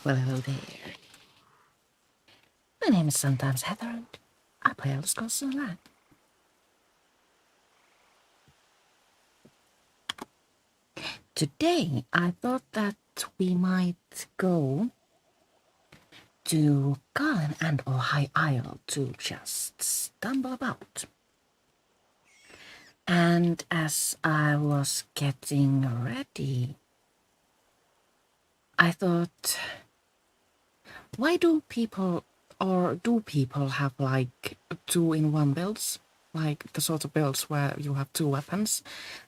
Well, hello there. My name is sometimes Heather, and I play Elder Scrolls Online. Today, I thought that we might go to Galen and or High Isle to just stumble about. And as I was getting ready, I thought, why do people have like 2-in-1 builds? Like the sort of builds where you have 2 weapons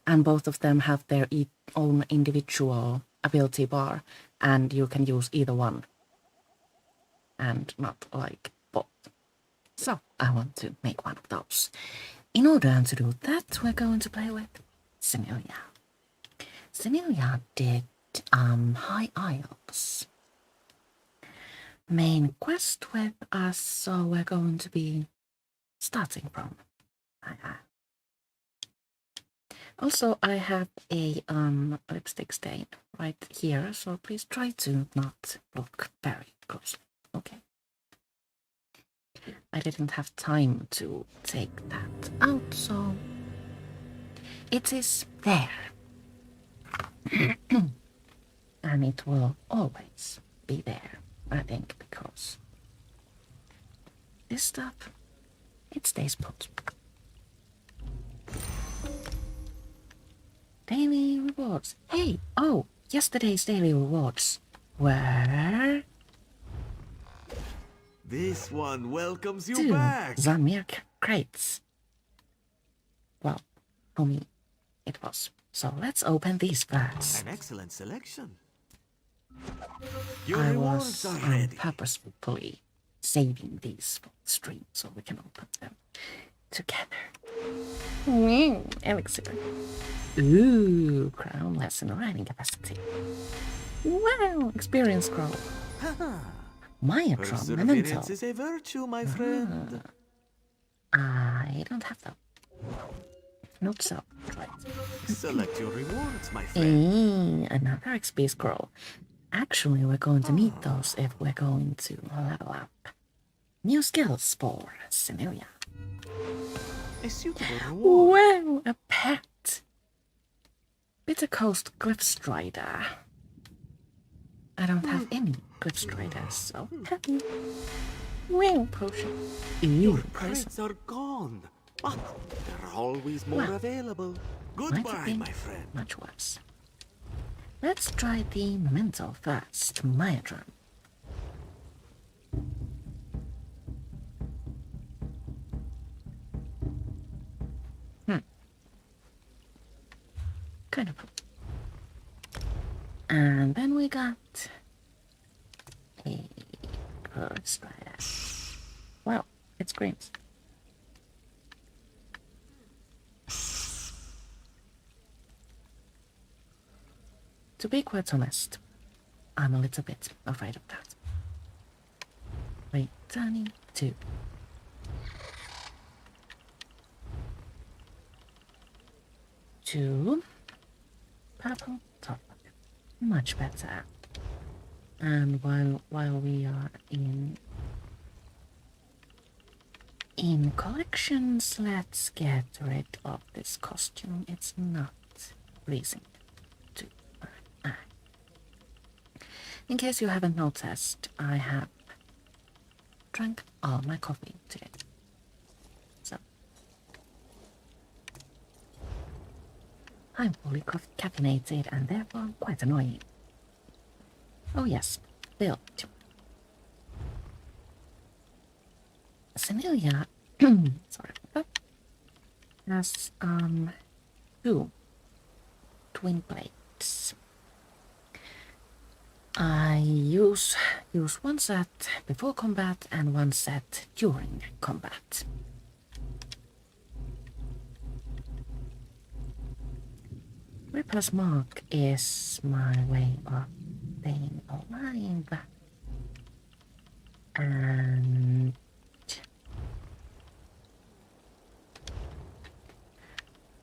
and both of them have their own individual ability bar and you can use either one and not like both. So I want to make one of those. In order to do that, we're going to play with Cinillia. Cinillia did High Isles main quest with us, so we're going to be starting from High Isle. Also, I have a lipstick stain right here, so please try to not look very closely, okay? I didn't have time to take that out, so it is there. And it will always be there, I think, because this stuff, it stays put. Daily rewards. Hey, oh, yesterday's daily rewards were... This one welcomes you 2 back. Zamir crates. Well, for me, it was. So let's open these first. An excellent selection. Your I rewards was are ready. purposefully saving these for the stream so we can open them together. Elixir. Ooh, crown lesson riding capacity. Wow, experience scroll. Myatron memento. Perseverance is a virtue, my friend. I don't have that. Nope, so right. Select your rewards, my friend. Another XP scroll. Actually, we're going to need those if we're going to level up. New skills for Cinillia. A suitable reward. Wow, a pet. Bitter Coast Cliff Strider. I don't have any Cliff Striders, so happy. Wow, potion. Your poison. crates are gone, but there are always more available. Goodbye, my friend. Much worse. Let's try the memento first, Myatron. Kind of. And then we got a Cliff Strider. Wow, it screams. To be quite honest, I'm a little bit afraid of that. Returning to purple top. Much better. And while we are in collections, let's get rid of this costume. It's not pleasing to my eye. In case you haven't noticed, I have drank all my coffee today. So I'm fully caffeinated and therefore quite annoying. Oh yes, build. Cinillia, sorry, has 2 twin blades. I use one set before combat and one set during combat. Reaper's Mark is my way of staying alive. And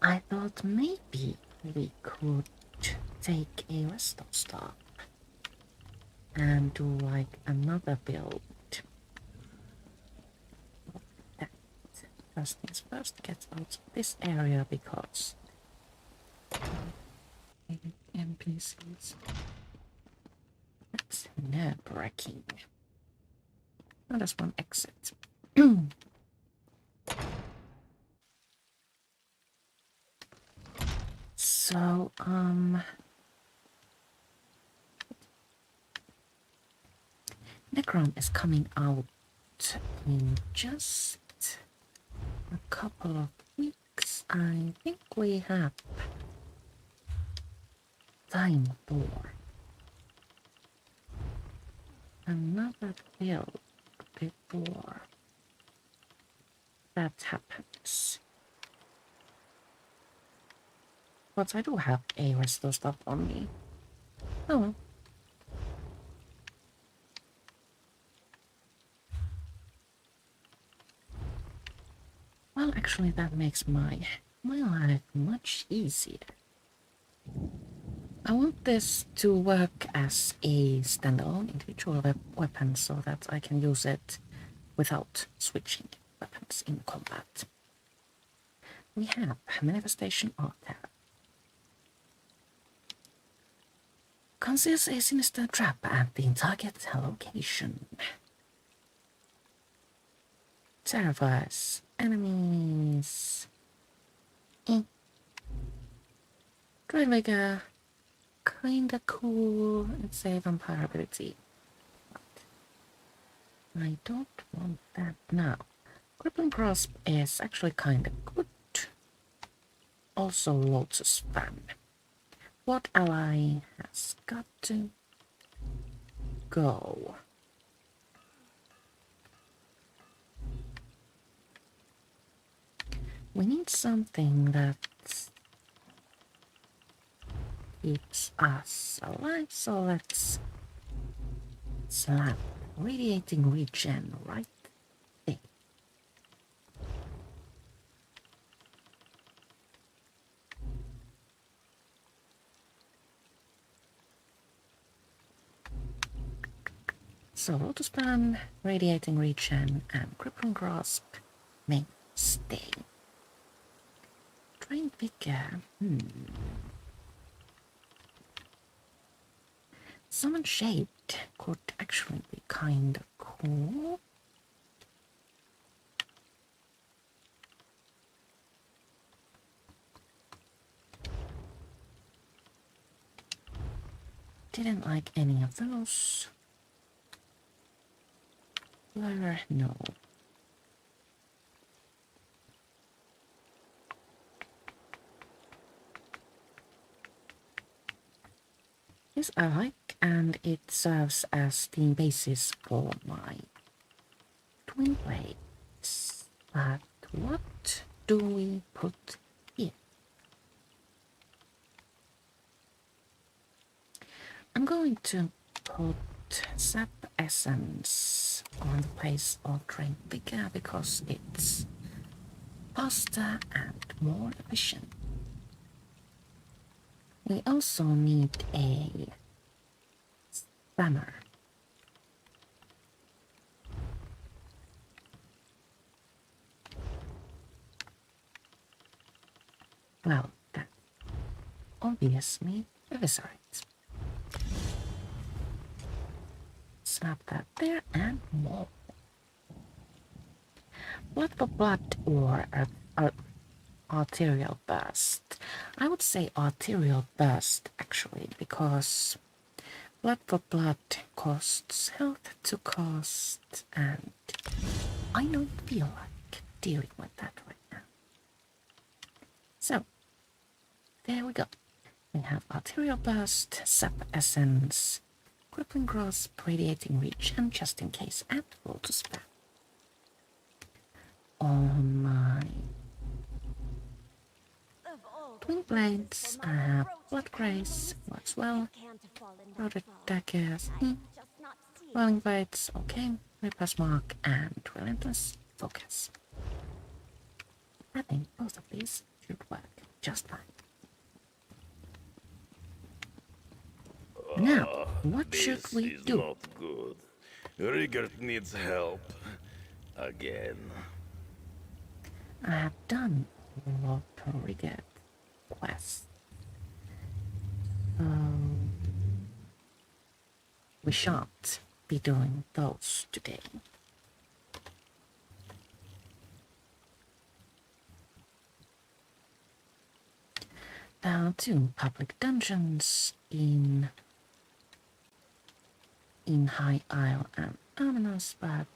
I thought maybe we could take a resto stop and do like another build. That first things first, get out of this area because NPCs. That's nerve-wracking. Oh, there's one exit. So, Necron is coming out in just a couple of weeks. I think we have time for another build before that happens. But I do have a restore stuff on me. Oh well. Well, actually, that makes my life much easier. I want this to work as a standalone individual weapon so that I can use it without switching weapons in combat. We have Manifestation Altar. Conceals a sinister trap at the target location. Terrifies enemies. Dreadmaker. Kinda cool. It's a vampire ability. I don't want that now. Crippling Grasp is actually kinda good. Also Lotus Fan. What ally has got to go? We need something that keeps us alive, so let's slap Radiating Regen right there. So Lotus Ban, Radiating Regen, and Crippling Grasp may stay. Drain Vigor. Summon Shade could actually be kind of cool. Didn't like any of those. Blur, no. This I like, and it serves as the basis for my twin blades. But what do we put here? I'm going to put Sap Essence on the place of Drain Vigor because it's faster and more efficient. We also need a spammer. Well, that obviously eviscerates. Slap that there and more. Blood for blood or arterial burst. I would say arterial burst actually, because blood for blood costs health to cost, and I don't feel like dealing with that right now. So, there we go. We have arterial burst, sap essence, crippling grasp, radiating reach, and just in case, and lotus spam. On my twin blades, I have blood grace, works well. Routed daggers, rolling blades, okay. Reaper's mark and relentless focus. I think both of these should work just fine. Now, what should This we is do? not good. Rigert needs help. Again. I have done a lot of Fragment Quests. We shan't be doing those today. There are 2 public dungeons in High Isle and Terminus, but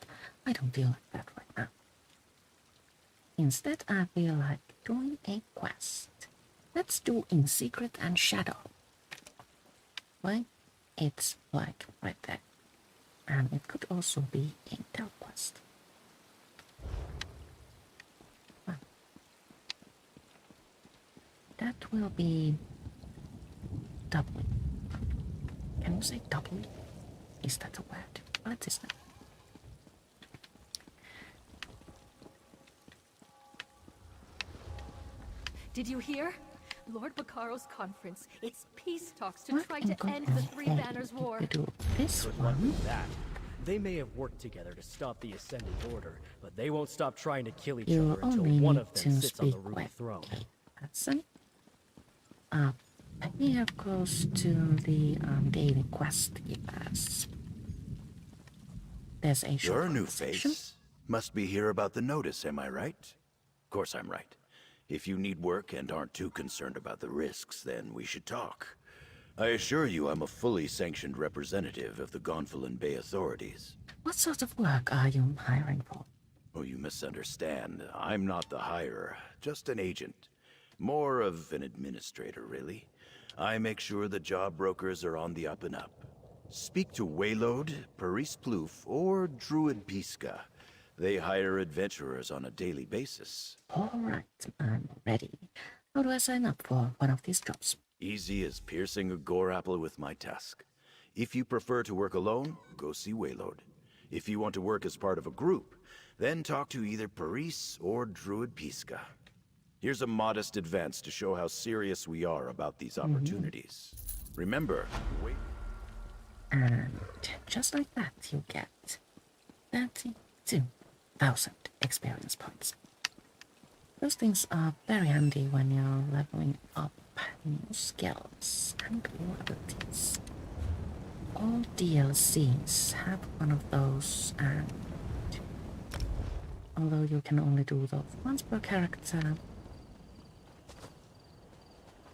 I don't feel like that right now. Instead, I feel like doing a quest. Let's do In Secret and Shadow. Right? It's like right there. And it could also be a Del quest. Well, that will be doubly. Can you say doubly? Is that a word? Well, it is now. Did you hear? Lord Bakaro's conference. It's peace talks to What try in to end God's the Three name Banners did War. we do this Good luck one? with that. They may have worked together to stop the Ascended Order, but they won't stop trying to kill each You other until only one need of them to sits on the speak ruby with throne. Hudson. Up here close to the daily quest givers. There's a short You're a new conversation. face. Must be here about the notice, am I right? Of course I'm right. If you need work and aren't too concerned about the risks, then we should talk. I assure you I'm a fully sanctioned representative of the Gonfalon Bay authorities. What sort of work are you hiring for? Oh, you misunderstand. I'm not the hirer, just an agent. More of an administrator, really. I make sure the job brokers are on the up and up. Speak to Waylode, Paris Plouffe, or Druid Pisca. They hire adventurers on a daily basis. Alright, I'm ready. How do I sign up for one of these jobs? Easy as piercing a gore apple with my tusk. If you prefer to work alone, go see Waylode. If you want to work as part of a group, then talk to either Paris or Druid Pisca. Here's a modest advance to show how serious we are about these opportunities. Remember, And just like that, you get 32,000 experience points. Those things are very handy when you're leveling up new skills and new abilities. All DLCs have one of those, and although you can only do those once per character,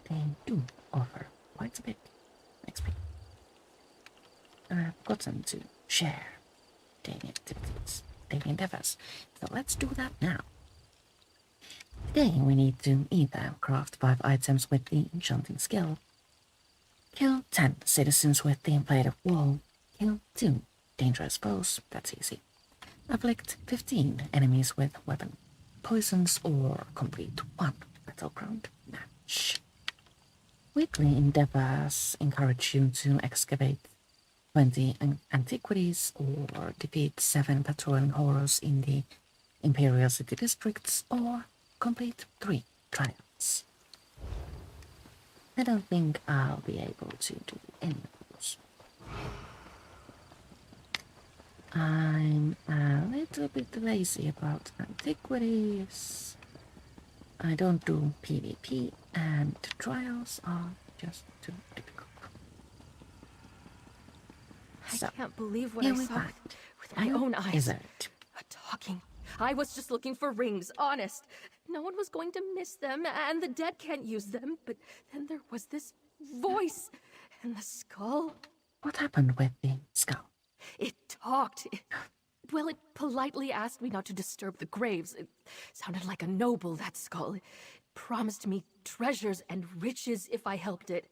they do offer quite a bit XP. I've gotten to share daily activities, daily endeavors, so let's do that now. Today we need to either craft 5 items with the enchanting skill, kill 10 citizens with the inflated wall, kill 2 dangerous foes, that's easy, afflict 15 enemies with weapon poisons, or complete 1 battleground match. Weekly endeavors encourage you to excavate 20 antiquities or defeat 7 patrolling horrors in the Imperial City districts, or complete 3 trials. I don't think I'll be able to do any of those. I'm a little bit lazy about antiquities. I don't do PvP, and trials are just too difficult. So, I can't believe what here I we saw find with my an own eyes. Izzard. A talking. I was just looking for rings, honest. No one was going to miss them, and the dead can't use them. But then there was this voice, and the skull. What happened with the skull? It talked. Well, it politely asked me not to disturb the graves. It sounded like a noble, that skull. It promised me treasures and riches if I helped it.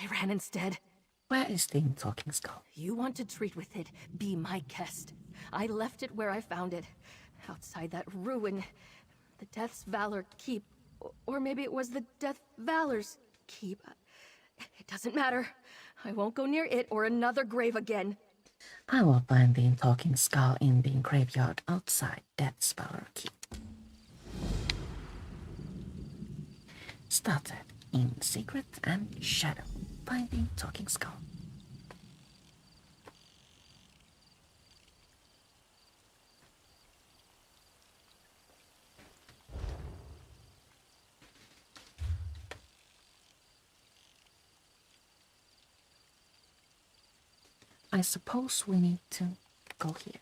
I ran instead. Where is the talking skull? You want to treat with it, be my guest. I left it where I found it, outside that ruin. The Death's Valor Keep, or maybe it was the Death Valor's Keep. It doesn't matter. I won't go near it or another grave again. I will find the talking skull in the graveyard outside Death's Valor Keep. Started in Secret and Shadow. Find the talking skull. I suppose we need to go here.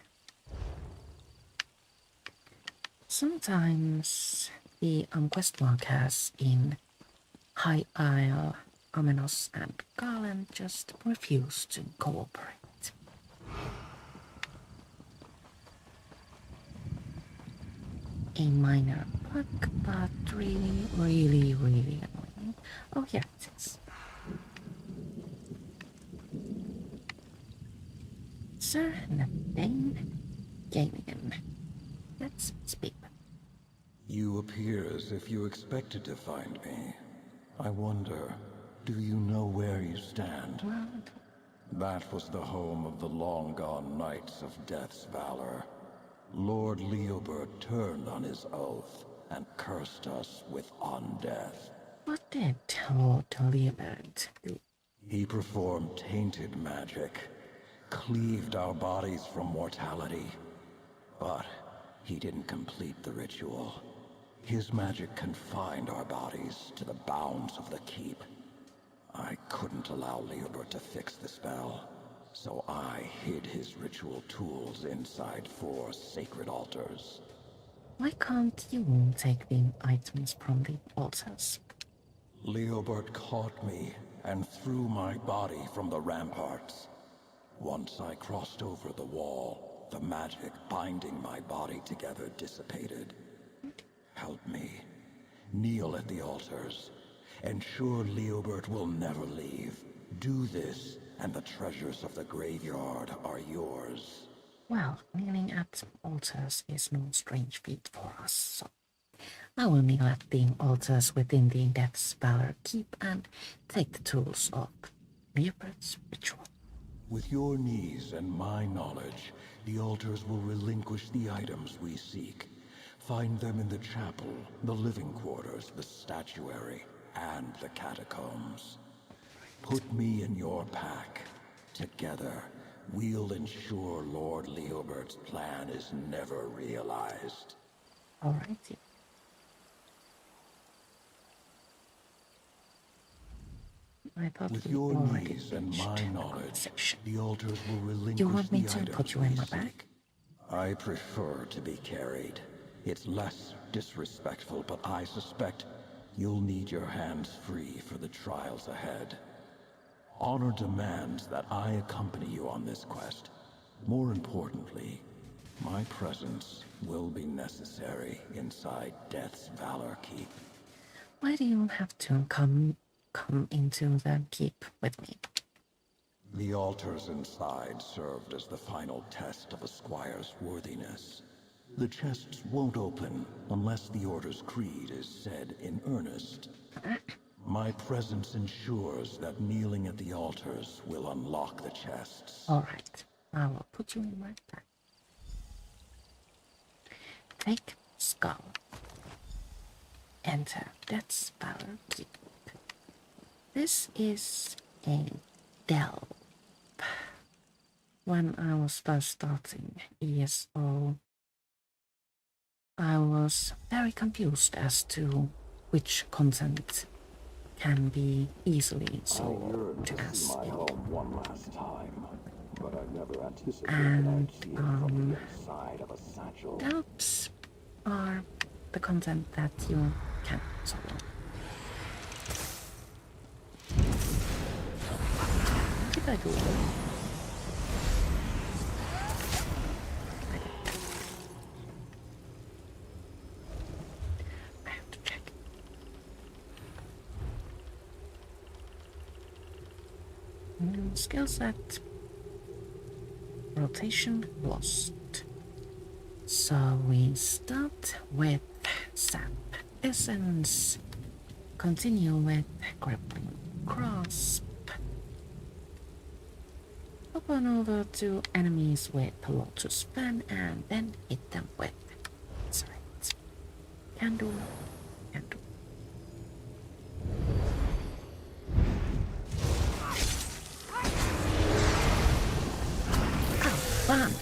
Sometimes the quest markers in High Isle, Amenos and Galen just refuse to cooperate. A minor bug, but really, really, really annoying. Oh, here it is. Sir Nightblade, Galen. Let's speak. You appear as if you expected to find me. I wonder, do you know where you stand? Well, That was the home of the long-gone Knights of Death's Valor. Lord Leobert turned on his oath and cursed us with undeath. what did Lord Leobert do? He performed tainted magic, cleaved our bodies from mortality. But he didn't complete the ritual. His magic confined our bodies to the bounds of the keep. I couldn't allow Leobert to fix the spell, so I hid his ritual tools inside 4 sacred altars. Why can't you take the items from the altars? Leobert caught me and threw my body from the ramparts. Once I crossed over the wall, the magic binding my body together dissipated. Help me. Kneel at the altars. Ensure Leobert will never leave. Do this, and the treasures of the graveyard are yours. Well, kneeling at altars is no strange feat for us, so I will kneel at the altars within the Death's Valor keep and take the tools of Leobert's ritual. With your knees and my knowledge, the altars will relinquish the items we seek. Find them in the chapel, the living quarters, the statuary, and the catacombs. Put me in your pack. Together, we'll ensure Lord Leobert's plan is never realized. Alrighty. I thought With we your already knees and finished my the knowledge, conversation. the altars will relinquish You want me the to items put you in we my seek. bag? I prefer to be carried. It's less disrespectful, but I suspect you'll need your hands free for the trials ahead. Honor demands that I accompany you on this quest. More importantly, my presence will be necessary inside Death's Valor Keep. Why do you have to come into the keep with me? The altars inside served as the final test of a squire's worthiness. The chests won't open unless the Order's creed is said in earnest. My presence ensures that kneeling at the altars will unlock the chests. Alright, I will put you in my bag. Take skull. Enter Death's Valor Keep. This is a delve. When I was first starting ESO, I was very confused as to which content can be easily solved as One last time, but I never anticipated and I'd see it from the inside of a satchel. delves are the content that you can solve. What did I do? I have to check. Skill set. Rotation lost. So we start with sap essence, continue with grappling grasp, hop on over to enemies with Lotus Fan and then hit them with Insight. Can do. Oh, fun!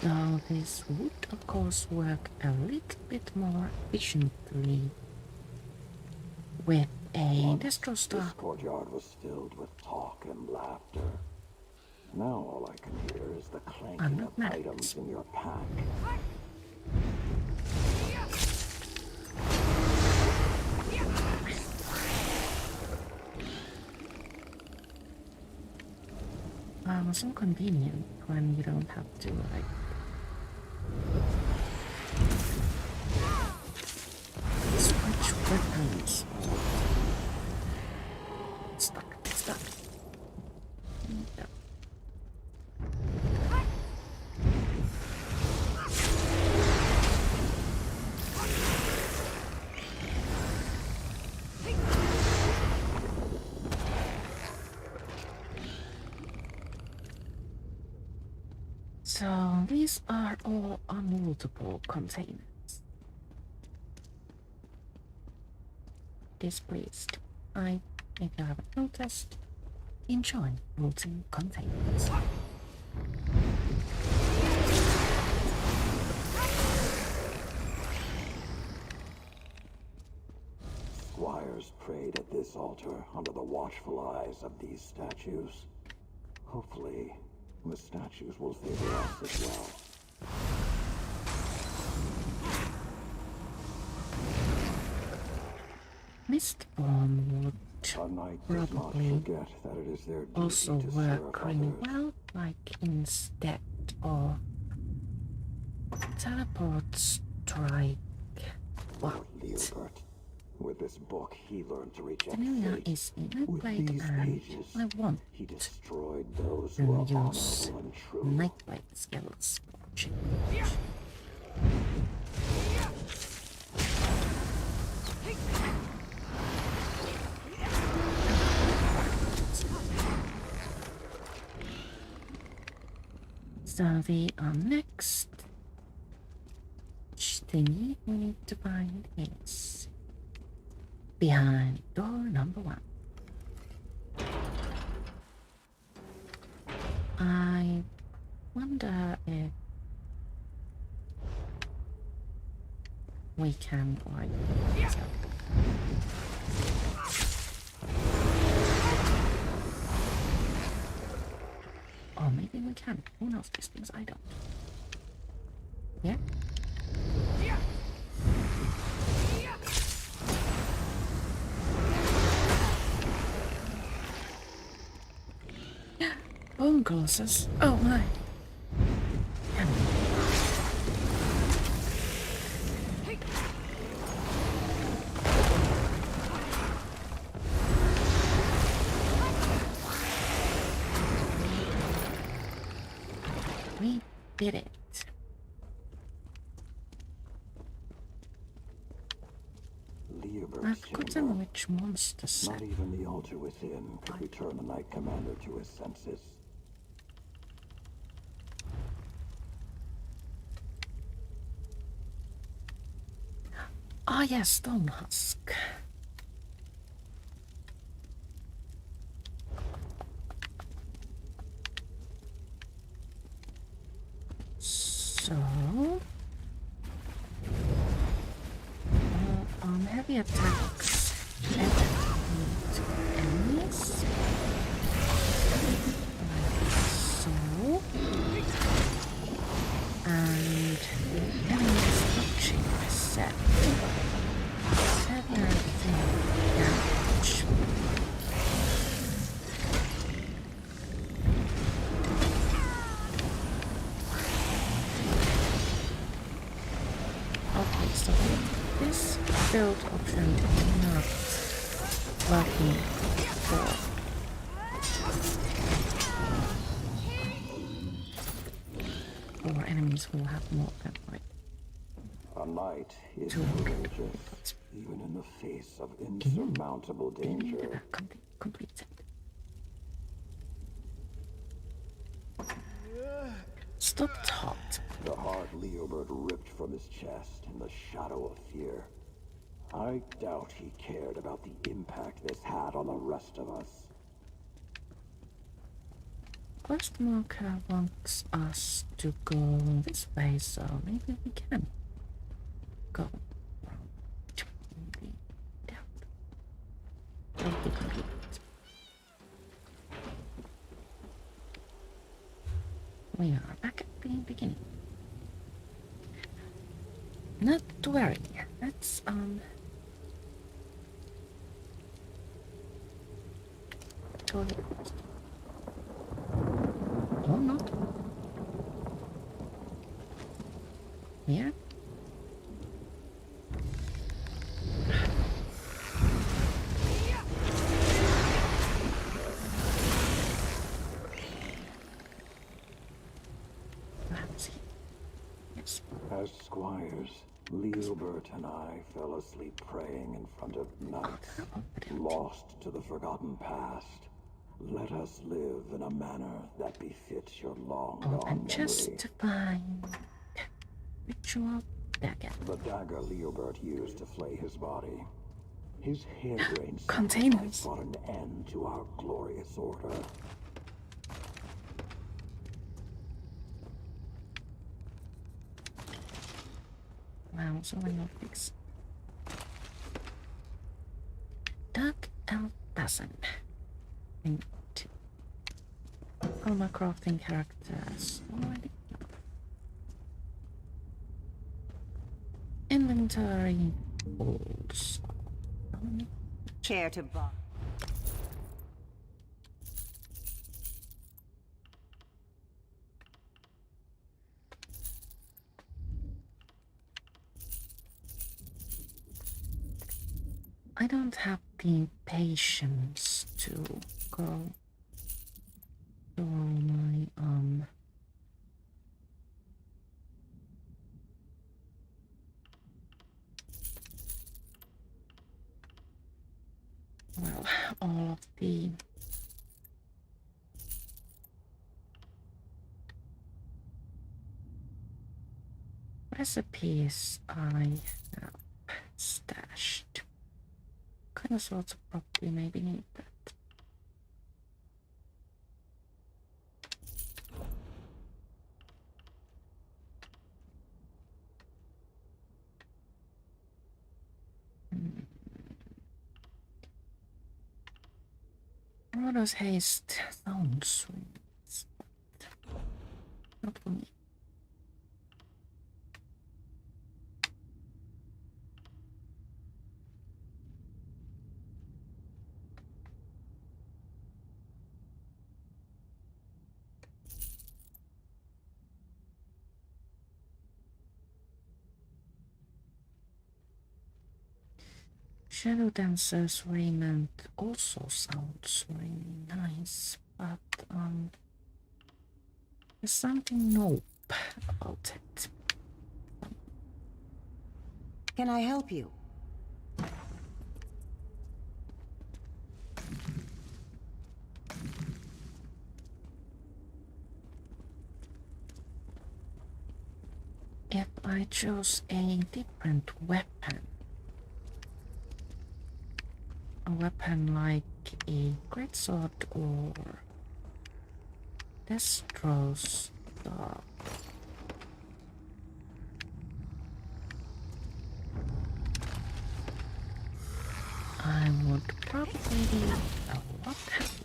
Though this would of course work a little bit more efficiently with a Once, Destro this Star. courtyard was filled with talk and laughter. Now all I can hear is the clanking not of mad. items in your pack. So convenient when you don't have to like switch weapons. It's stuck. Yep. So these are all unmultiple containers. Displeased. If you haven't noticed, enjoy multi containers. Squires prayed at this altar under the watchful eyes of these statues. Hopefully, the statues will favor us as well. Mistborn would A knight does not probably forget that it is their duty also to work serve really others. well, like instead of teleport strike. What? Lord Leobert. With this book, he learned to reject Cinillia fate. is in With Nightblade, these and pages, I want he destroyed those who are to use honorable and true. Nightblade skills. So the next thingy we need to find is behind door number 1. I wonder if we can like or maybe we can. Who knows these things? I don't. Yeah? Bone Colossus. Oh my. We did it. Leobert's I've forgotten chamber. which monster said. Not even the altar within could return the Knight Commander to his senses. Ah, yes, Stone Husk. So, on heavy attacks, enemies, like so, and the enemy's touching reset. Everything damage. Okay, so this build option is not working for enemies who have more than like A knight is two. courageous, even in the face of insurmountable danger. Completed. Stop hot. The heart Leobert ripped from his chest in the shadow of fear. I doubt he cared about the impact this had on the rest of us. Quest marker wants us to go this way, so maybe we can go around the we are back at the beginning. Not to worry. Let's go here first. Or not. Here. Let's see. Yes. As squires, Leobert and I fell asleep praying in front of knights, lost to the forgotten past. Let us live in a manner that befits your long-gone Open memory. chest to find ritual dagger. The dagger Leobert used to flay his body. His harebrained Containers. sacrifice brought an end to our glorious order. Wow, so many things. Doug L. Dozen. And all my crafting characters already. Inventory tools. Care to buy. I don't have the patience to go through my well, all of the recipes I have stashed. Kind of sorts of probably maybe need that. Rodder's haste sounds sweet, but not for me. Shadow Dancer's raiment also sounds really nice, but there's something nope about it. Can I help you? If I chose a different weapon, a weapon like a greatsword or Destro's dog, I would probably be a lot happier.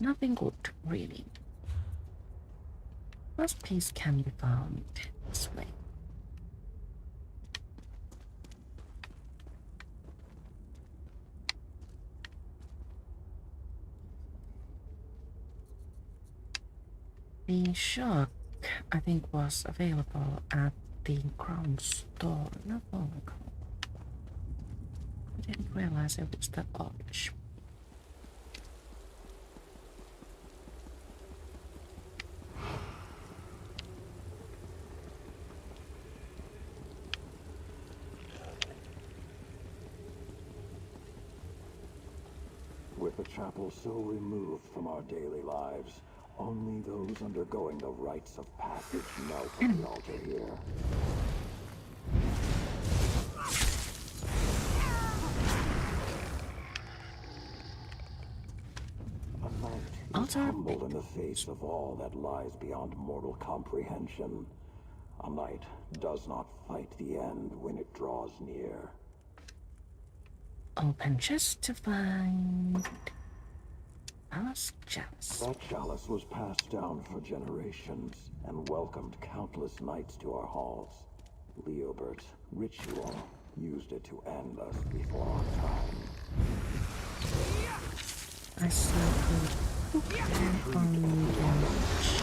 Nothing good, really. First piece can be found this way. The shark, I think, was available at the Crown store not long ago. I didn't realize it was that large. With the chapel so removed from our daily lives, only those undergoing the rites of passage knelt at the altar here. water. humble in the face of all that lies beyond mortal comprehension. A knight does not fight the end when it draws near. Open chest to find Alice Chalice. That chalice was passed down for generations and welcomed countless knights to our halls. Leobert's ritual used it to end us before our time. I suffered hook and on damage.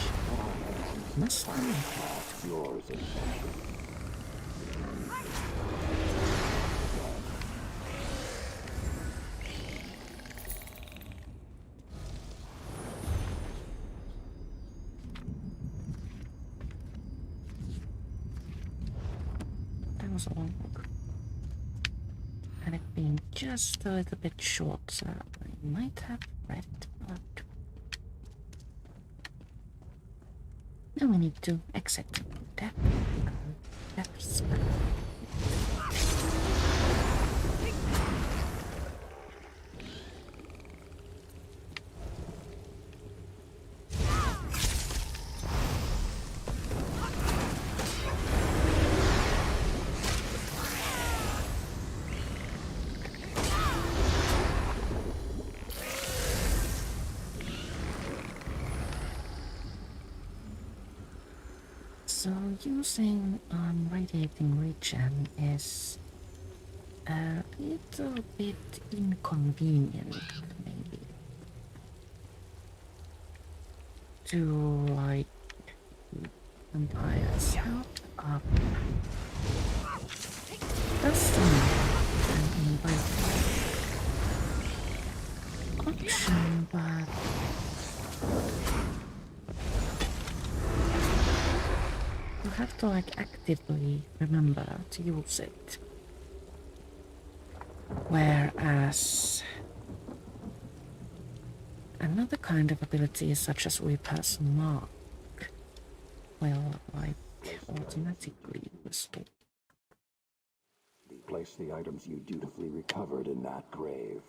Must be. Yours is That was a long walk. Had it been just a little bit shorter, I might have read but now we need to exit that spell. So using radiating regen is a little bit inconvenient, maybe, to like vampires help up. That's an inviting option, but you have to like actively remember to use it. Whereas another kind of ability such as Reaper's Mark will like automatically restore. place the items you dutifully recovered in that grave.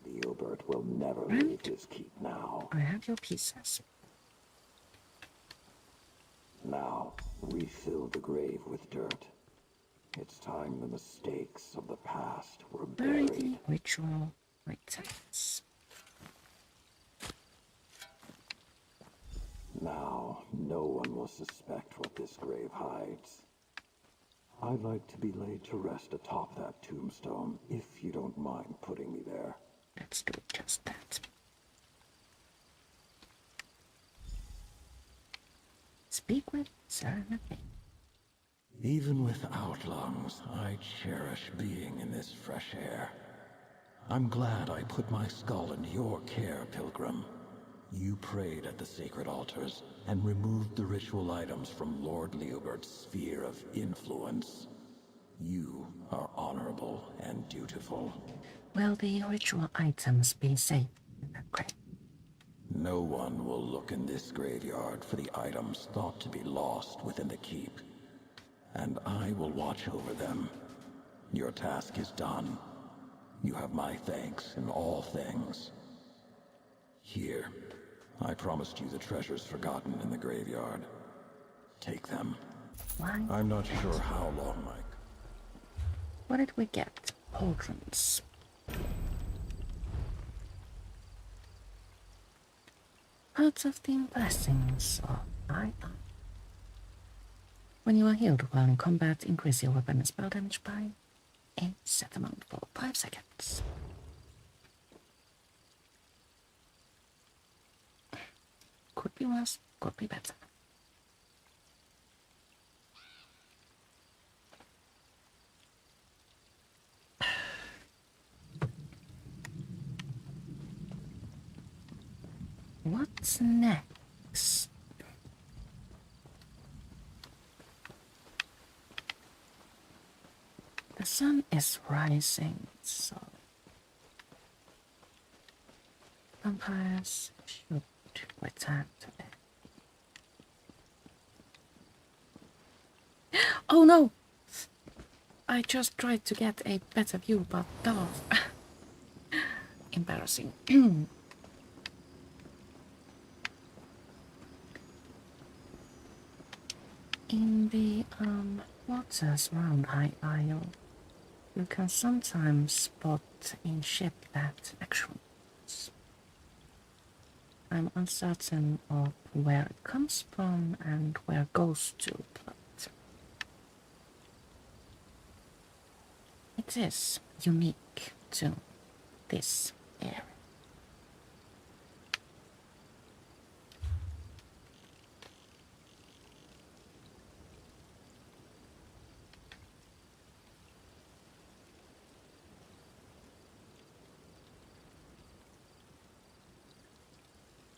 Leobert will never Right. leave his keep now. I have your pieces. Now, refill the grave with dirt. It's time the mistakes of the past were buried. Buried ritual returns. Now, no one will suspect what this grave hides. I'd like to be laid to rest atop that tombstone, if you don't mind putting me there. Let's do just that. Speak with Serenity. Even without lungs, I cherish being in this fresh air. I'm glad I put my skull into your care, Pilgrim. You prayed at the sacred altars and removed the ritual items from Lord Leobert's sphere of influence. You are honorable and dutiful. Will the ritual items be safe in that grave? No one will look in this graveyard for the items thought to be lost within the keep. And I will watch over them. Your task is done. You have my thanks in all things. Here, I promised you the treasures forgotten in the graveyard. Take them. Why? I'm not sure how long, Mike. What did we get? Pauldrons. Hearts of the Blessings of I. When you are healed while in combat, increase your weapon and spell damage by a set amount for 5 seconds. Could be worse, could be better. What's next? The sun is rising, so vampires should return to bed. Oh no! I just tried to get a better view, but fell off. Embarrassing. in the waters around High Isle, you can sometimes spot a ship that actually moves. I'm uncertain of where it comes from and where it goes to, but it is unique to this area.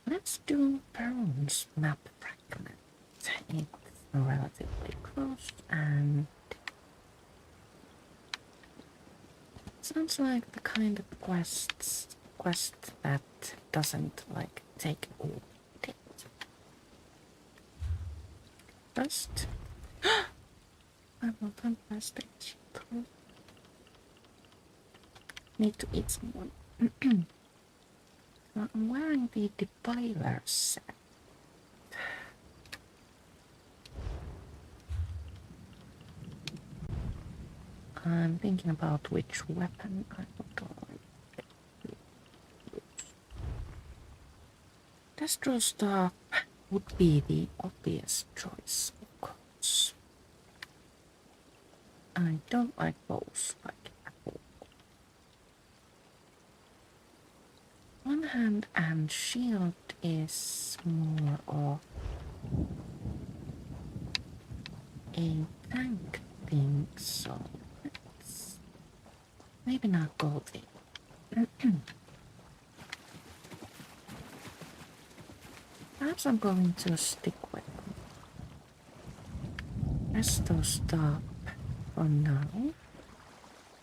Let's do Baron's map fragment. It's relatively close and sounds like the kind of quest that doesn't like take all day. First, I will turn past it. Need to eat someone. I'm wearing the Defiler set. I'm thinking about which weapon I would like to use. Destro Staff would be the obvious choice, of course. I don't like bows like at all. One hand and shield is more of a tank thing, so let's maybe not go there. Perhaps I'm going to stick with Resto Stop for now,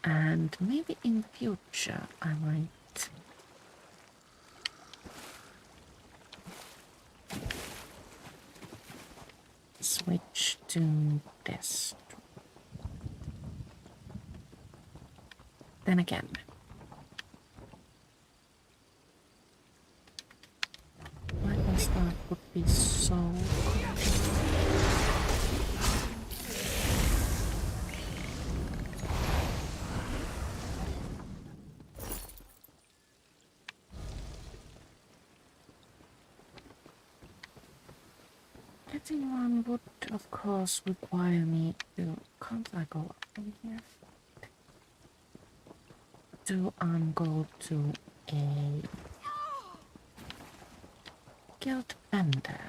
and maybe in the future I might switch to this. Then again, Lightning Staff would be so cool. Getting one would, of course, require me to... Can't I go up from here? To go to a guild vendor.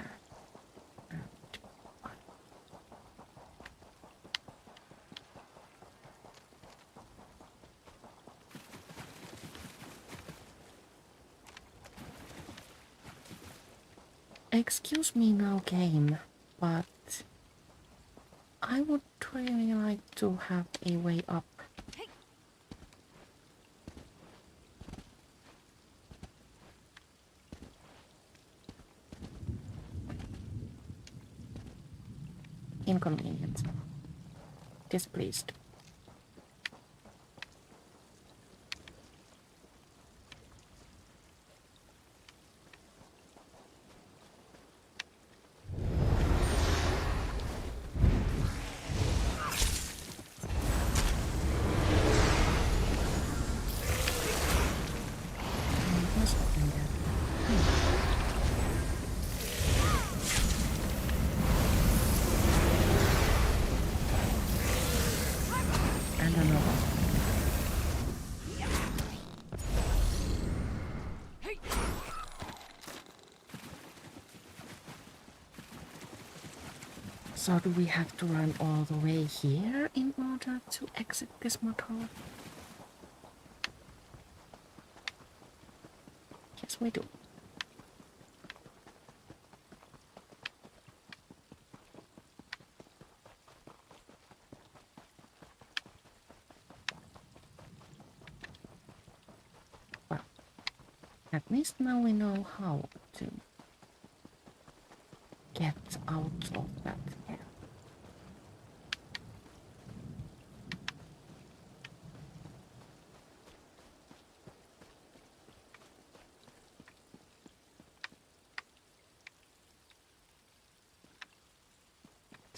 Excuse me now, game, but I would really like to have a way up. Inconvenient. Displeased. So do we have to run all the way here in order to exit this motel? Yes, we do. Well, at least now we know how to get out of that area.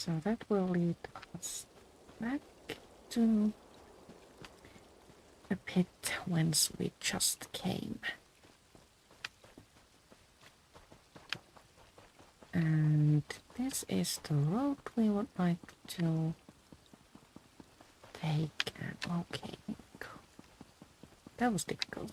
So that will lead us back to the pit whence we just came. And this is the road we would like to take. And okay, that was difficult.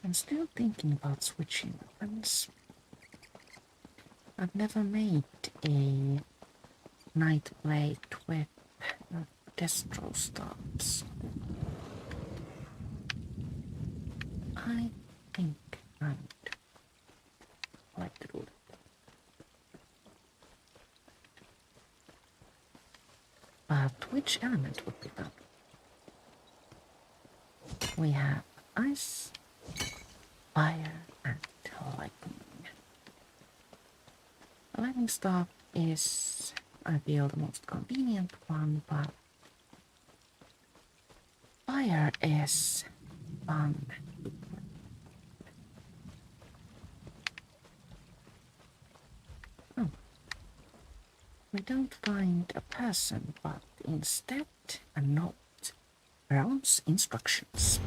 I'm still thinking about switching weapons. I've never made a Nightblade with destro stabs. I think I would like to do that. But which element would be better? We have ice, fire, and lightning. The lightning staff is, I feel, the most convenient one, but fire is fun. Oh. We don't find a person, but instead a note. Baron's instructions.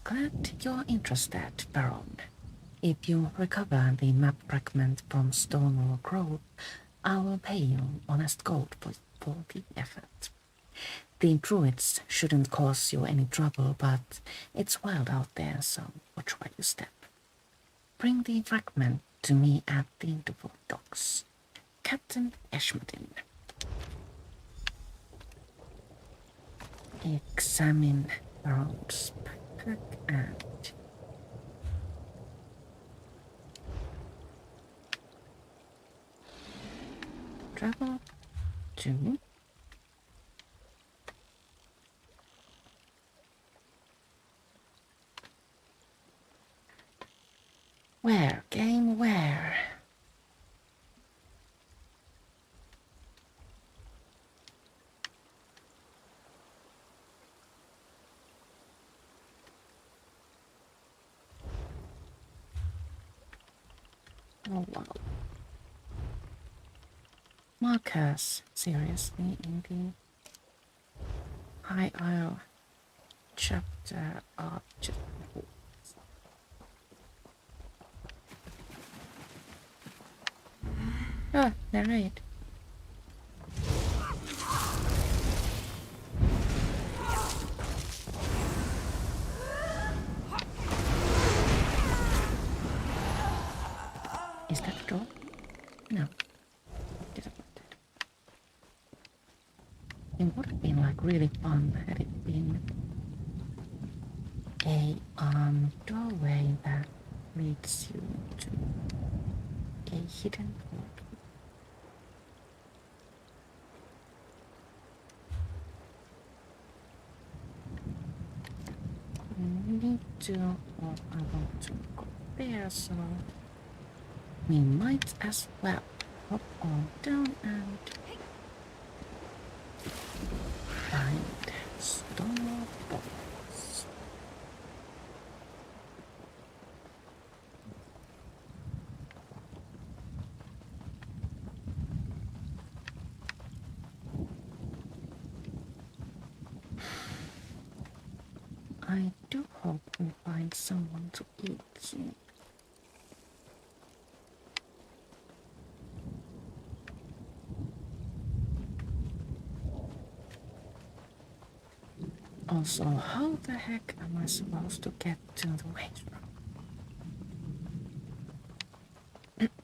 Glad you're interested, Baron. If you recover the map fragment from Stonewall Grove, I will pay you honest gold for the effort. The druids shouldn't cause you any trouble, but it's wild out there, so watch where you step. Bring the fragment to me at the interval docks. Captain Ashmedin. Examine Baron's backpack and travel to where? Game where? Oh wow. Markers, seriously, in the High Isle chapter are just... Ah, narrate. Is that the door? No. Disappointed. It would have been like really fun had it been a doorway that leads you to a hidden portal. We need to, or I want to go there, so we might as well hop on down and find Stonewall Box. I do hope we find someone to eat soon. Also, how the heck am I supposed to get to the waste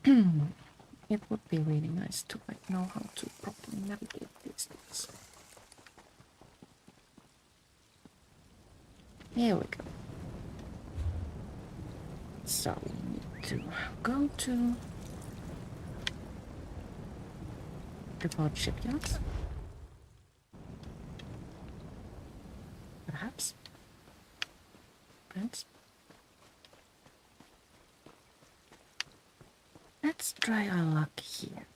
room? It would be really nice to know how to properly navigate these things. Here we go. So we need to go to the port shipyards. Perhaps. fragments. Let's try our luck here.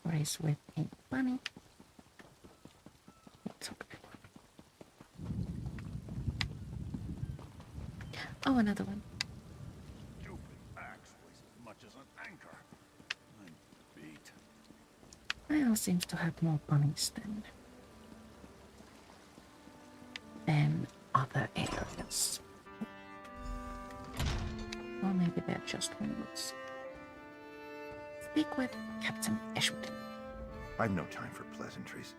Race with a bunny. It's okay. Oh, another one. Stupid axe weighs as much as an anchor. I'm beat. Isle seems to have more bunnies than other areas. Or maybe they're just windows. Speak with Captain Ashwood. I've no time for pleasantries.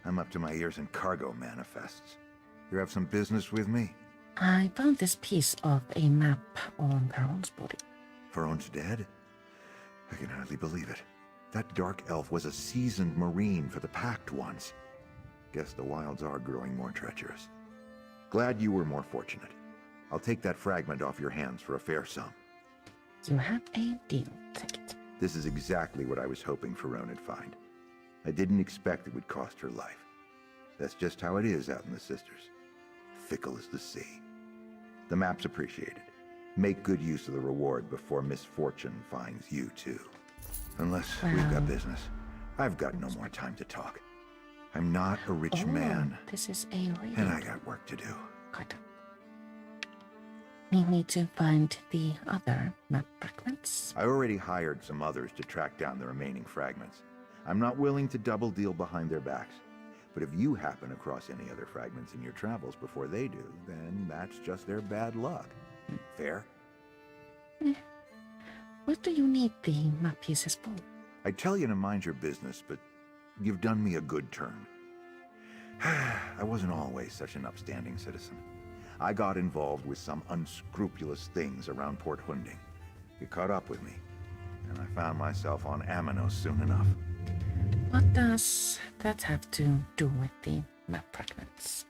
I'm up to my ears in cargo manifests. You have some business with me? I found this piece of a map on Perron's body. Perron's dead? I can hardly believe it. That dark elf was a seasoned marine for the Pact once. Guess the wilds are growing more treacherous. Glad you were more fortunate. I'll take that fragment off your hands for a fair sum. You have a deal. Take it. This is exactly what I was hoping Perron would find. I didn't expect it would cost her life. That's just how it is out in the Sisters. Fickle as the sea. The map's appreciated. Make good use of the reward before misfortune finds you too. Unless we've got business. I've got no more time to talk. I'm not a rich man, This is a raid. and I got work to do. Got it. We need to find the other map fragments. I already hired some others to track down the remaining fragments. I'm not willing to double deal behind their backs. But if you happen across any other fragments in your travels before they do, then that's just their bad luck. Fair? What do you need the map pieces for? I tell you to mind your business, but you've done me a good turn. I wasn't always such an upstanding citizen. I got involved with some unscrupulous things around Port Hunding. It caught up with me, and I found myself on Aminos soon enough. What does that have to do with the map fragments?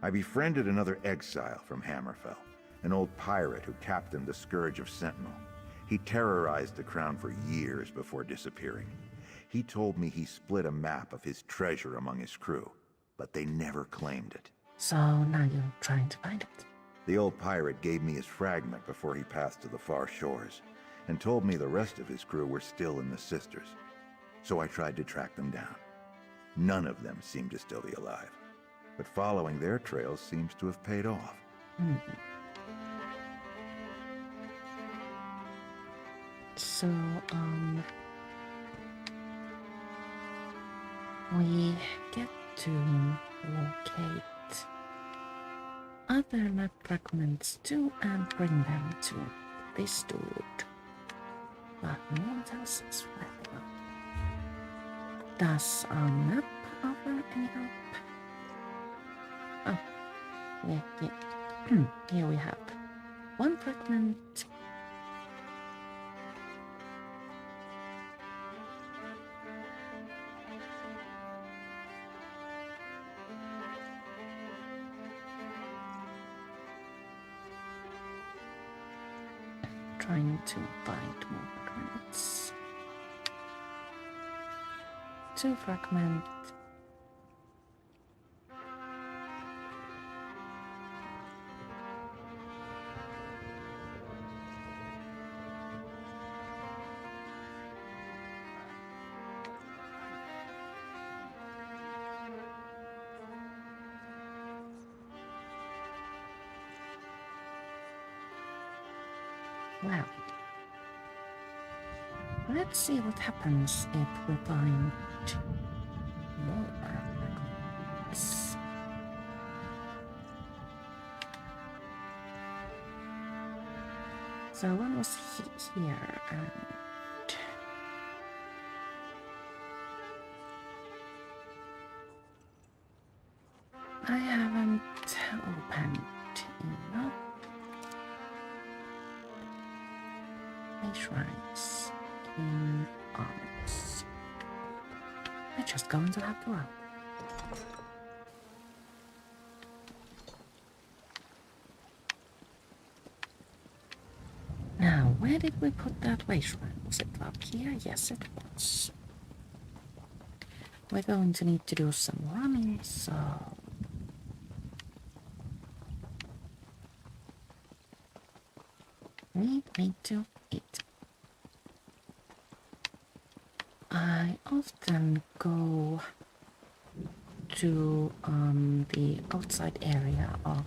I befriended another exile from Hammerfell, an old pirate who captained the Scourge of Sentinel. He terrorized the crown for years before disappearing. He told me he split a map of his treasure among his crew, but they never claimed it. So now you're trying to find it. The old pirate gave me his fragment before he passed to the far shores, and told me the rest of his crew were still in the Sisters. So I tried to track them down. None of them seemed to still be alive, but following their trails seems to have paid off. So, we get to locate other map fragments too and bring them to this dude. But no one else is where they are. Does our map offer any help? Oh, yeah. Here we have one fragment. Trying to find more fragments. 2 fragments. Well, let's see what happens if we find more fragments. So one was here, and I haven't opened enough. Shrines in arms. We're just going to have to run. Now, where did we put that way shrine? Was it up here? Yes, it was. we're going to need to do some running, so 3, 2, 8. I often go to the outside area of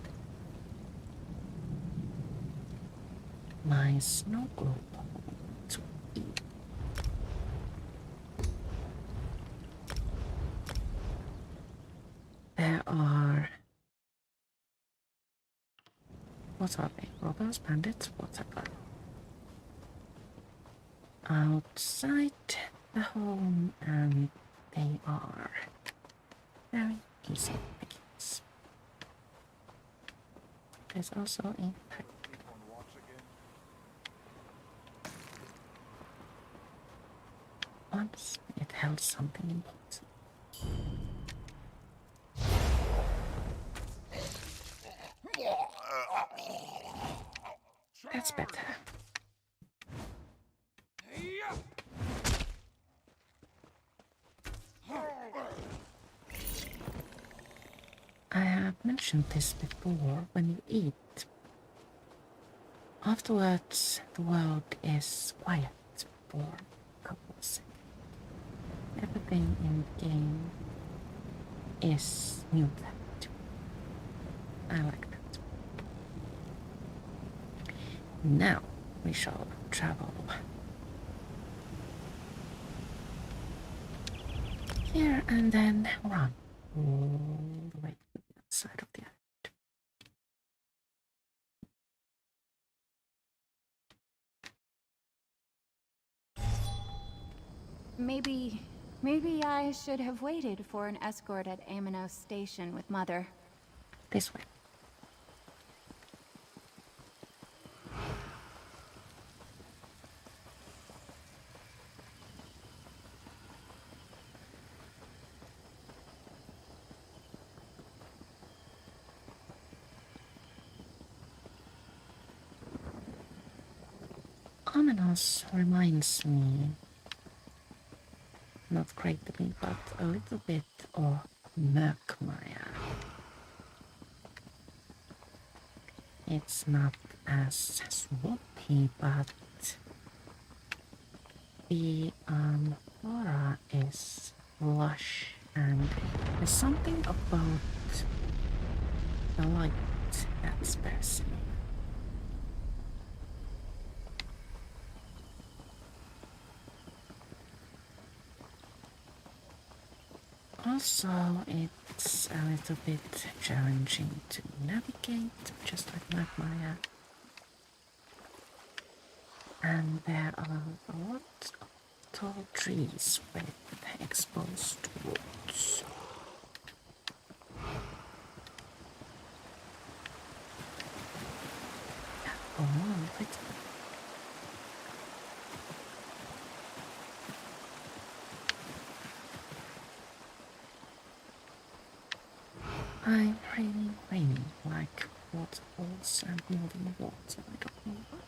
my snow globe to eat. There are, what are they? Robbers, bandits, whatever. Outside the home, and they are very easy pickings. There's also a pack. Once it held something important. That's better. I have mentioned this before. When you eat, afterwards the world is quiet for a couple of seconds. Everything in the game is muted. I like that. Now we shall travel here and then run all the way to the other side of the island. Maybe I should have waited for an escort at Amino Station with Mother. This way. Aminos reminds me, not greatly, but a little bit of Mörkmaya. It's not as swampy, but the flora is lush, and there's something about the light that spares me. Also, it's a little bit challenging to navigate, just like Mörkmaya. And there are a lot of tall trees with exposed roots. Oh, wait. I'm really like waterfalls and moving water. I don't know why.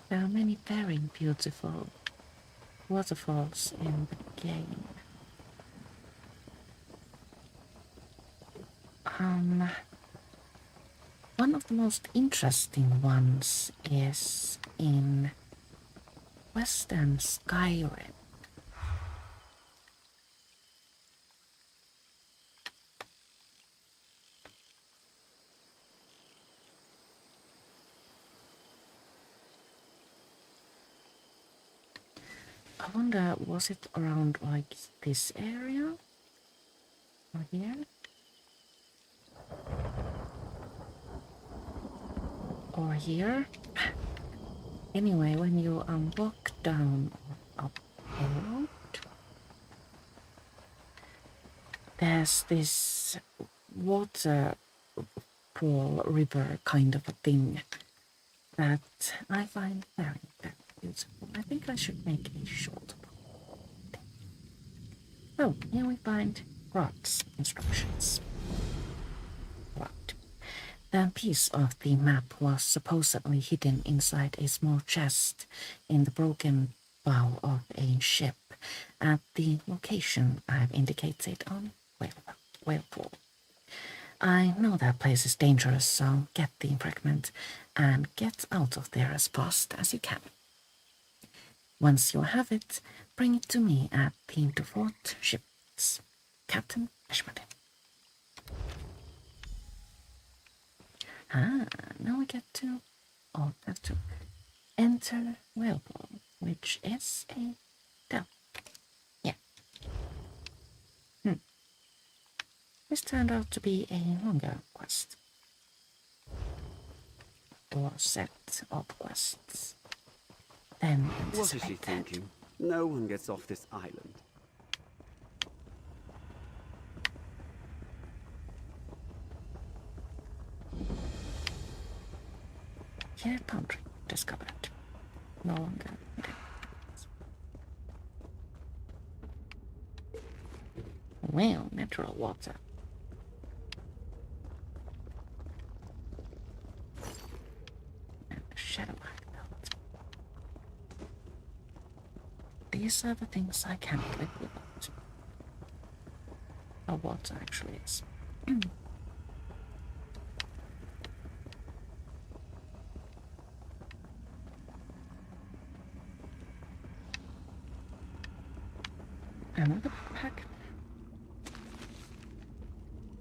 There are many very beautiful waterfalls in the game. One of the most interesting ones is in Western Skyrim. I wonder, was it around like this area? Or here? Or here? Anyway, when you walk down or up the road, there's this waterfall river kind of a thing that I find very, very beautiful. I think I should make a short one. Oh, here we find Rod's instructions. Rod. The piece of the map was supposedly hidden inside a small chest in the broken bow of a ship at the location I've indicated on Whalefall. I know that place is dangerous, so get the fragment and get out of there as fast as you can. Once you have it, bring it to me at the default ships. Captain Ashmody. Now we get to, have to enter Whalefall, which is a delve. Yeah. This turned out to be a longer quest. Or set of quests than anticipated. What is she thinking? No one gets off this island. Here, Pantry discovered. No longer. Well, natural water. And a shadow belt. These are the things I can't live without. Or what actually is. Another pack.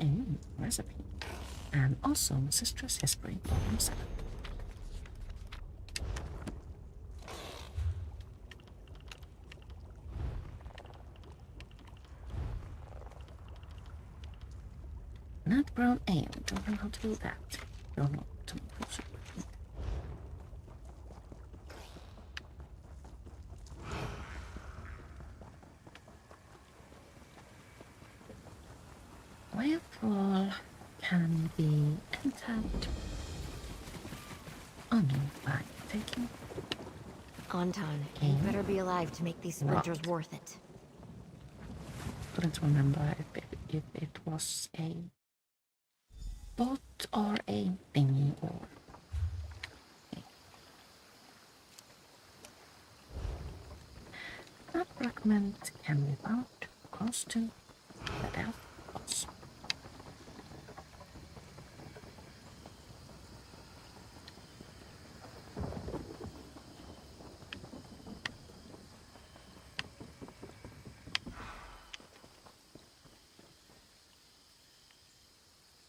A recipe. And also Sister's History Volume 7. Nut brown ale. Don't know how to do that. Don't know to make soup. Whalefall can be entered only by taking Anton, you better be alive to make these sprinters worth it. Couldn't remember if it was a bot or a thingy or that fragment can be found close to the elf boss.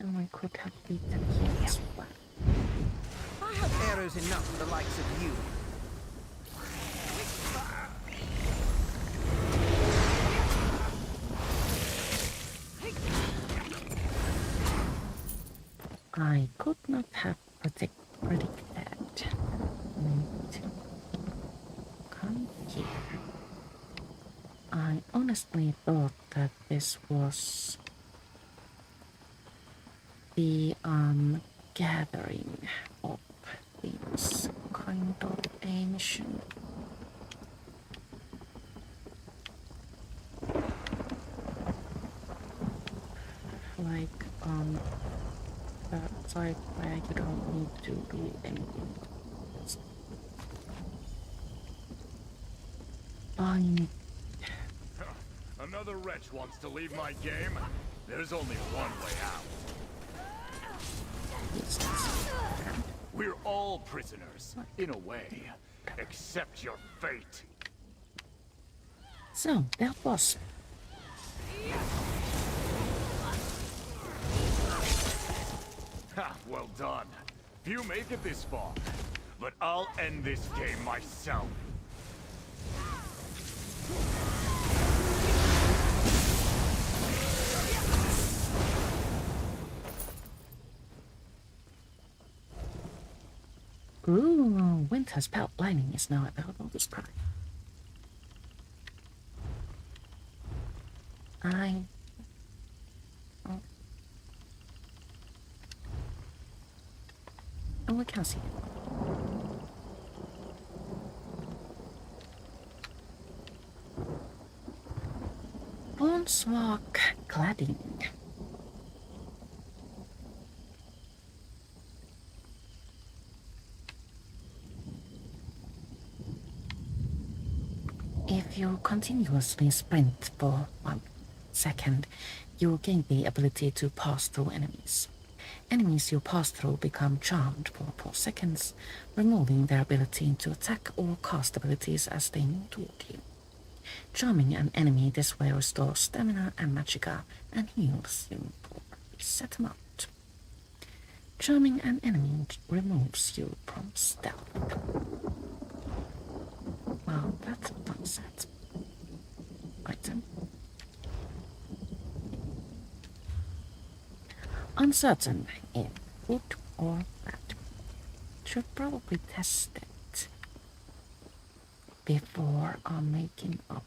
And we could have beaten him as well. I have arrows enough for the likes of you. I could not have predicted me to come here. I honestly thought that this was the gathering of these kind of a mission. Like that side where you don't need to do anything. Fine. Another wretch wants to leave my game? There's only one way out. We're all prisoners, in a way. Accept your fate. So, that was. Ha, well done. Few make it this far, but I'll end this game myself. Ooh, Winter's Pelt Lining is now available to spray. Oh, we can see it. Boneswalk cladding. you continuously sprint for 1 second, you gain the ability to pass through enemies. Enemies you pass through become charmed for 4 seconds, removing their ability to attack or cast abilities as they move toward you. Charming an enemy this way restores stamina and magicka and heals you for a set amount. Charming an enemy removes you from stealth. Well, that's a fun set. Item. Uncertain if good or bad. Should probably test it before making up.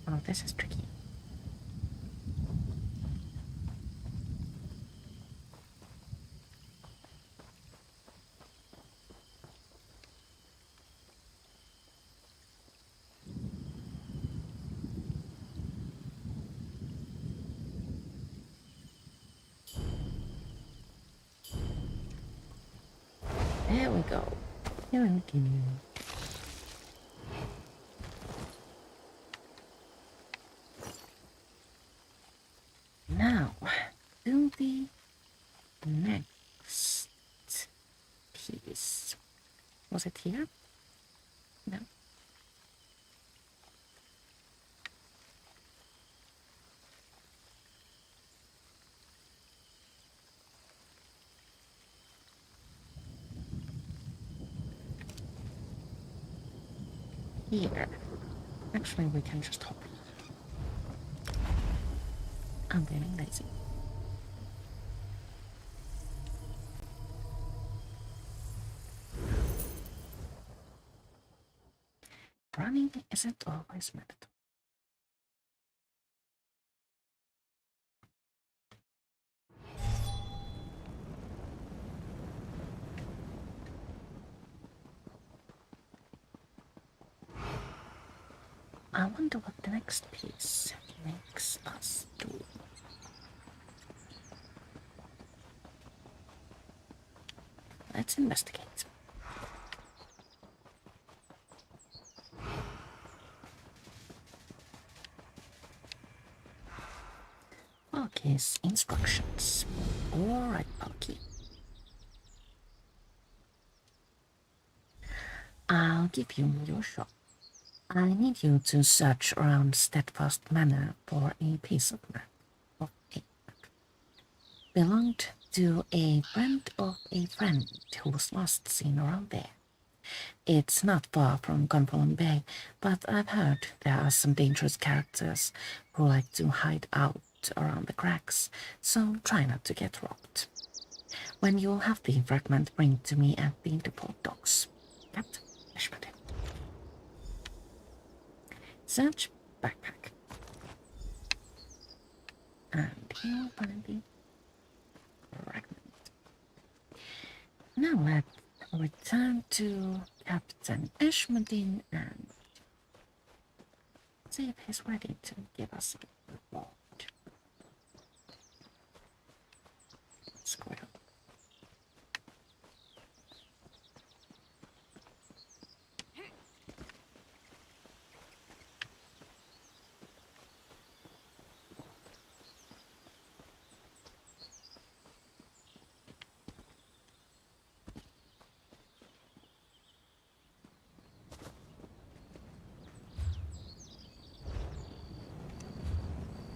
Oh, this is tricky. There we go. Here we go. Now, do the next piece. Was it here? No. Here. Actually, we can just hop. I'm getting lazy. Running isn't always method. I wonder what the next piece makes us do. Let's investigate. Parky's instructions. Alright, Parky. I'll give you your shot. I need you to search around Steadfast Manor for a piece of map of a map. Belonged to a friend of a friend who was last seen around there. It's not far from Gunpowder Bay, but I've heard there are some dangerous characters who like to hide out around the cracks, so try not to get robbed. When you have the fragment, bring it to me at the depot docks. Captain Ishmael. Search backpack. And you'll find the fragment. Now let's return to Captain Ishmael and see if he's ready to give us a reward. Squirrel.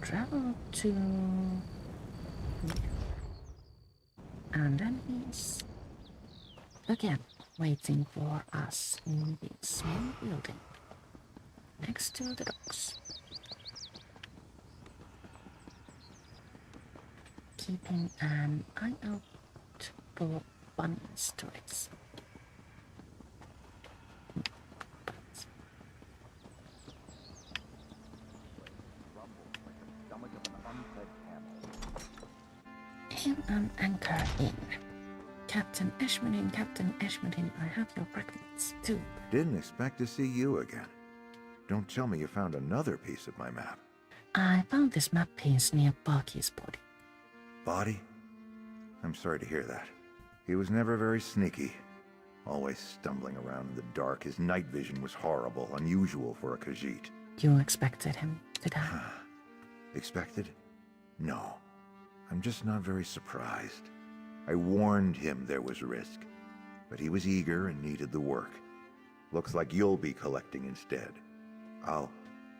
Travel to... and then he's again waiting for us in the small building next to the docks. Keeping an eye out for bunnies to race. Sail and anchor in. Captain Ashmedin, I have your fragments too. Didn't expect to see you again. Don't tell me you found another piece of my map. I found this map piece near Barky's body. Body? I'm sorry to hear that. He was never very sneaky. Always stumbling around in the dark. His night vision was horrible, unusual for a Khajiit. You expected him to die? Expected? No. I'm just not very surprised. I warned him there was risk, but he was eager and needed the work. Looks like you'll be collecting instead. I'll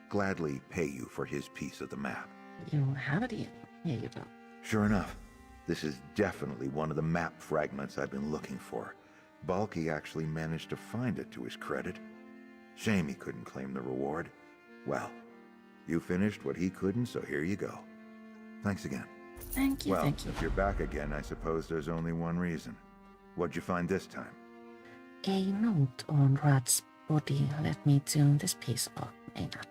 gladly pay you for his piece of the map. You have it here. Here you go. Sure enough, this is definitely one of the map fragments I've been looking for. Balky actually managed to find it to his credit. Shame he couldn't claim the reward. Well, you finished what he couldn't, so here you go. Thanks again. Thank you, well, thank you. If you're back again, I suppose there's only one reason. What'd you find this time? A note on Rad's body led me to this piece of Aina.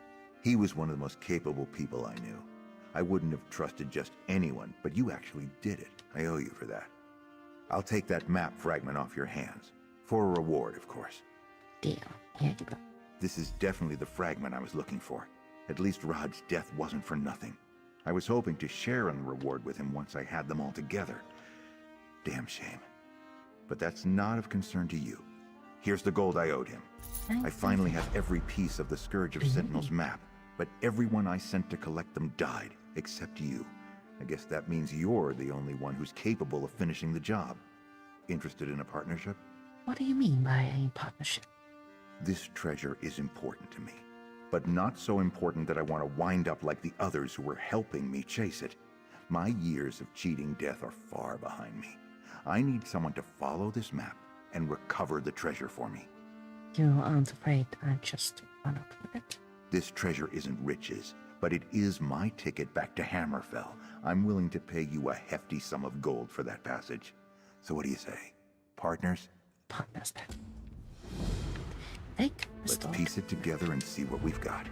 He was one of the most capable people I knew. I wouldn't have trusted just anyone, but you actually did it. I owe you for that. I'll take that map fragment off your hands. For a reward, of course. Deal. Here you go. This is definitely the fragment I was looking for. At least Rod's death wasn't for nothing. I was hoping to share in the reward with him once I had them all together. Damn shame. But that's not of concern to you. Here's the gold I owed him. I finally have every piece of the Scourge of Sentinels map, but everyone I sent to collect them died, except you. I guess that means you're the only one who's capable of finishing the job. Interested in a partnership? What do you mean by a partnership? This treasure is important to me, but not so important that I want to wind up like the others who were helping me chase it. My years of cheating death are far behind me. I need someone to follow this map and recover the treasure for me. You aren't afraid I just run up with it? This treasure isn't riches, but it is my ticket back to Hammerfell. I'm willing to pay you a hefty sum of gold for that passage. So what do you say? Partners? Partners then. Take Let's piece it together and see what we've got.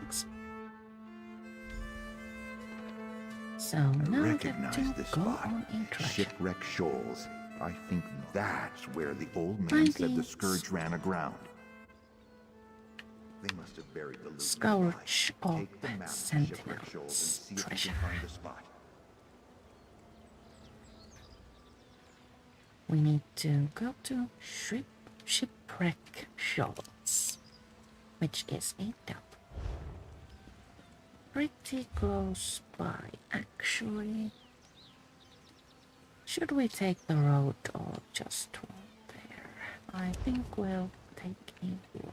So I now recognize this spot. Shipwreck Shoals. I think that's where the old man said the Scourge ran aground. They must have buried the loot. Scourge of Sentinels treasure. We need to go to Shipwreck Shoals, which is a dump. Pretty close by, actually. Should we take the road or just walk there? I think we'll take a road.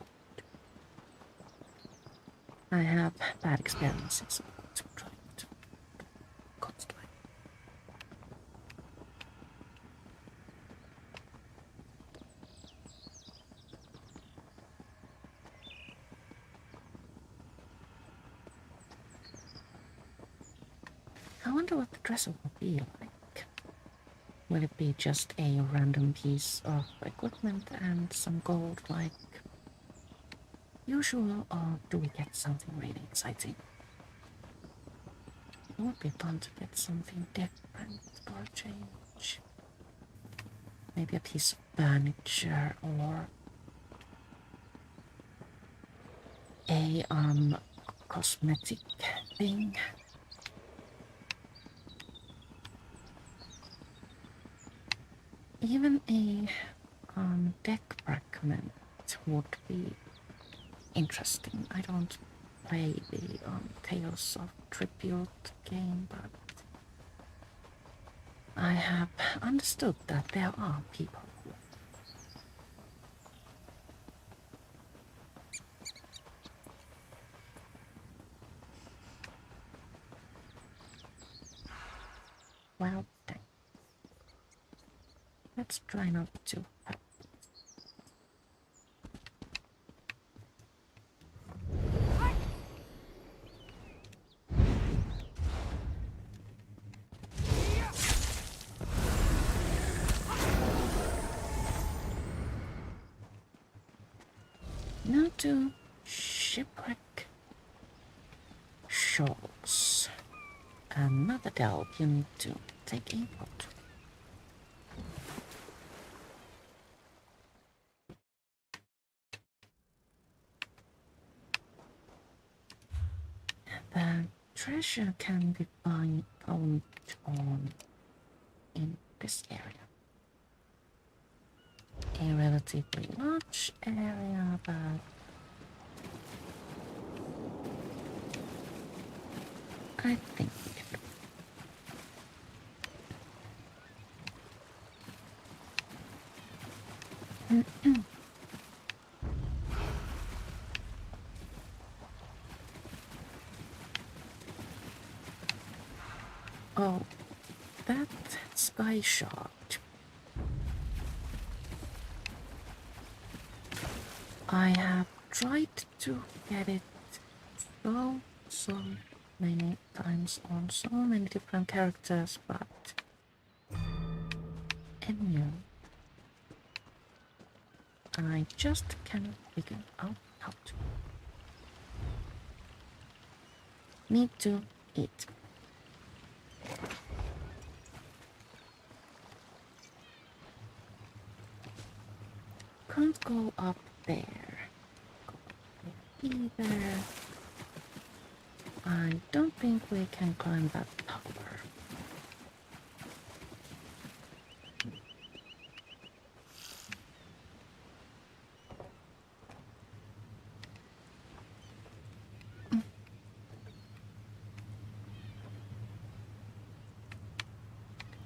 I have bad experiences with trying to constantly. I wonder what the dresser will be like. Will it be just a random piece of equipment and some gold like usual, or do we get something really exciting? It would be fun to get something different for a change. Maybe a piece of furniture or a cosmetic thing. Even a deck fragment would be interesting. I don't play the Tales of Tribute game, but I have understood that there are people who well, dang. Let's try not to. Now to Shipwreck Shoals. Another delve, you need to take a boat. The treasure can be found on in this area. A relatively large area, but I think we can do it. Oh, that sky shot. I have tried to get it so many times on so many different characters, but I just cannot figure out how to. Need to eat. Can't go up there. Either. I don't think we can climb that tower.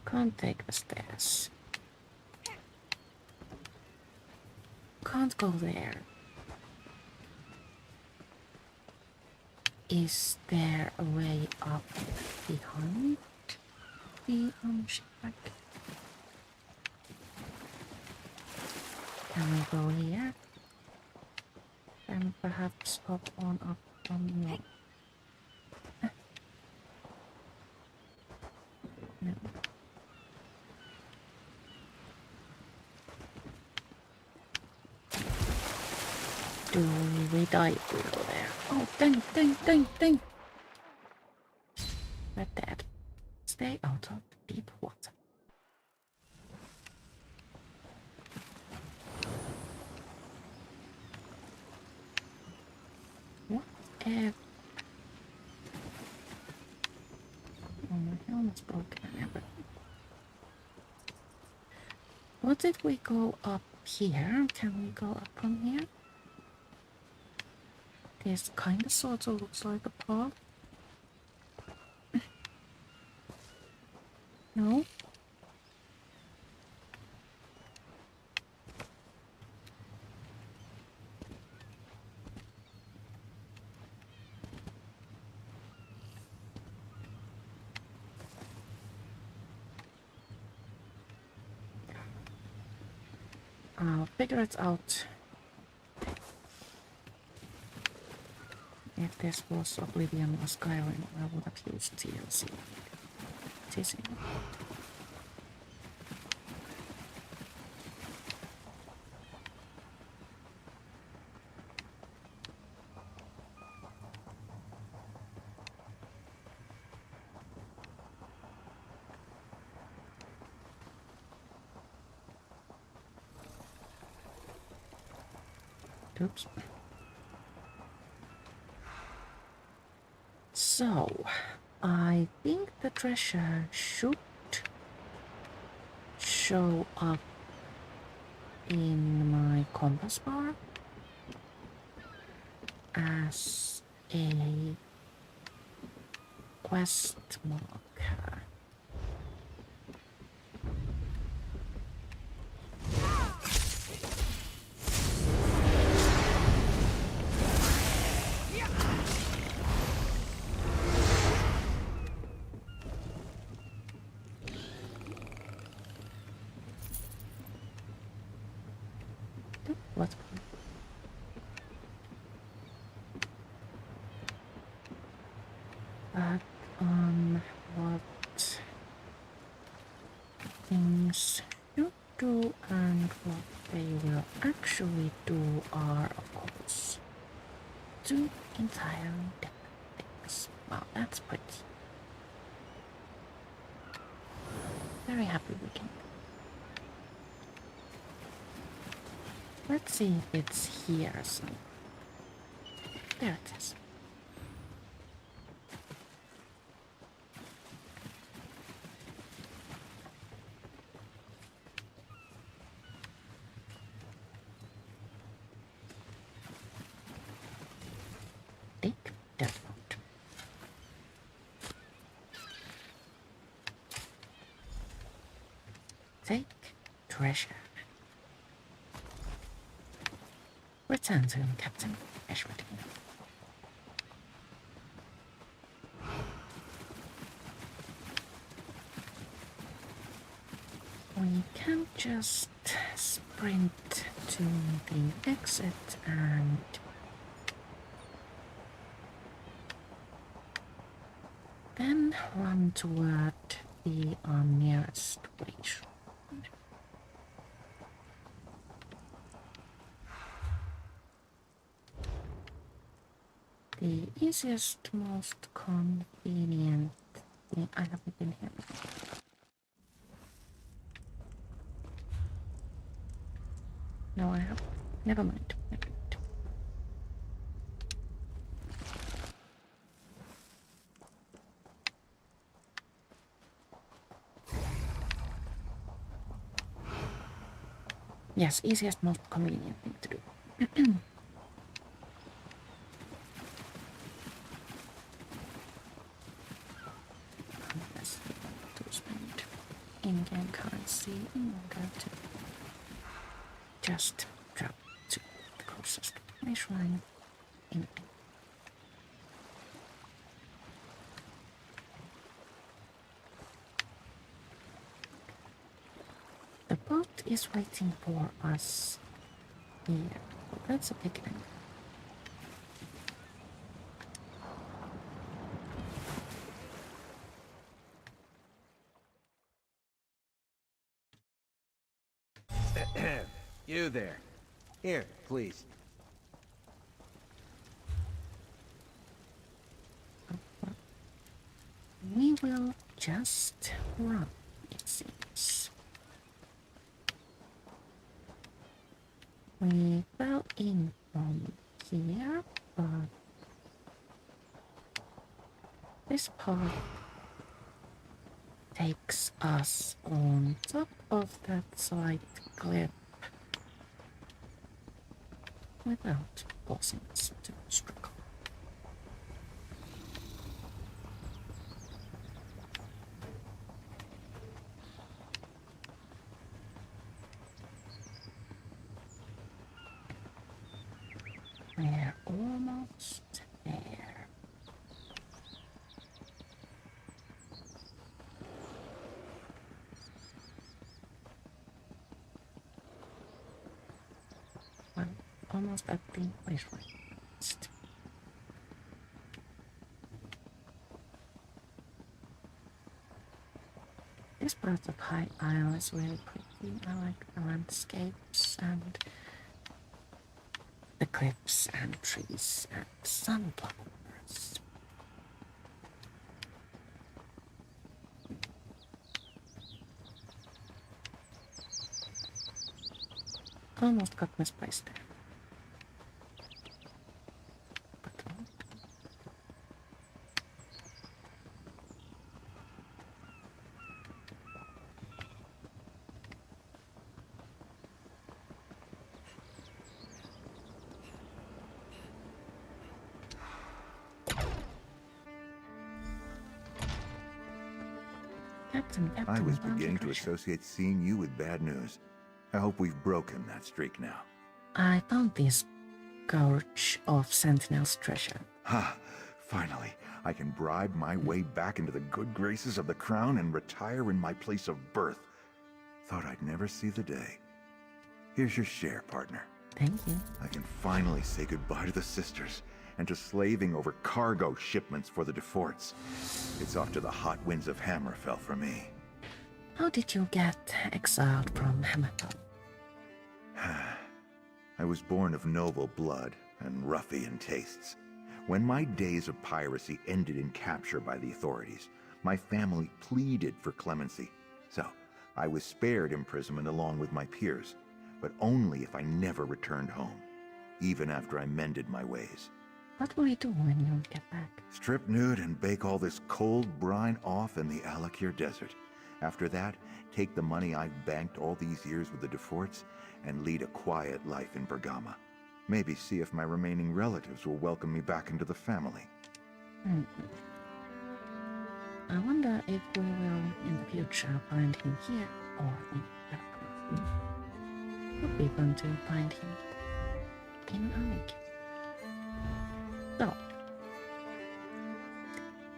Can't take the stairs. Can't go there. Is there a way up behind the shipwreck? Can we go here? And perhaps hop on up from here. No. Do we die if we go there? Oh, dang! We're dead. Stay out of deep water. What if... Oh, my helmet's broken and everything. What if we go up here? Can we go up from here? This kinda sorta looks like a path. No? I'll figure it out. If this was Oblivion or Skyrim, I would have used TLC. Teasing. Oops. So, I think the treasure should show up in my compass bar as a quest marker. What? But what things should do and what they will actually do are, of course, two entirely different things. Wow, that's pretty. Very happy we can. Let's see if it's here. So there it is. Take treasure. Return to Captain Ashford. We can just sprint to the exit and then run toward the nearest bridge. The easiest, most convenient thing. I haven't been here before. No, I haven't. Never mind. Never mind. Yes, easiest, most convenient thing to do. Unless you want to spend in-game currency in order to just travel to the closest shrine in. The boat is waiting for us here. That's a picnic. You there. Here, please. We will just run, it seems. We fell in from here, but this path takes us on top of that side cliff without causing us to struggle. We're almost there. Well, almost at the place where it's. This part of High Isle is really pretty. I like the landscapes and the cliffs and trees and sunflowers. Almost got misplaced there. But Captain, I was beginning to associate seeing you with bad news. I hope we've broken that streak now. I found this gorge of Sentinel's treasure. Ha! Finally, I can bribe my way back into the good graces of the crown and retire in my place of birth. Thought I'd never see the day. Here's your share, partner. Thank you. I can finally say goodbye to the sisters and to slaving over cargo shipments for the Deforts. It's off to the hot winds of Hammerfell for me. How did you get exiled from Hammerfell? I was born of noble blood and ruffian tastes. When my days of piracy ended in capture by the authorities, my family pleaded for clemency. So, I was spared imprisonment along with my peers, but only if I never returned home, even after I mended my ways. What will you do when you get back? Strip nude and bake all this cold brine off in the Alakir Desert. After that, take the money I've banked all these years with the Deforts and lead a quiet life in Bergama. Maybe see if my remaining relatives will welcome me back into the family. I wonder if we will, in the future, find him here or in would be fun to find him in Ike. So,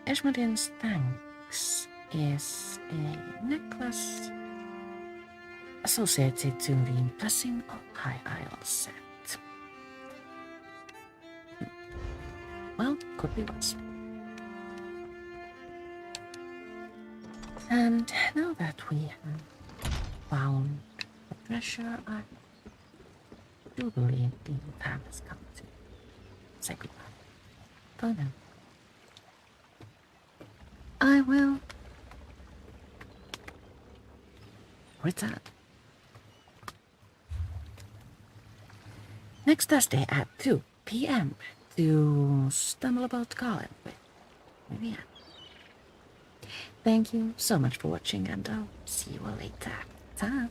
Ashmodin's thanks is a necklace associated to the Blessing of High Isle set. Well, could be worse. And now that we have found the treasure, I do believe the time has come to say goodbye. For now, I will return next Thursday at 2 p.m. to stumble about Galen with Vivian. Thank you so much for watching, and I'll see you all later. Ta!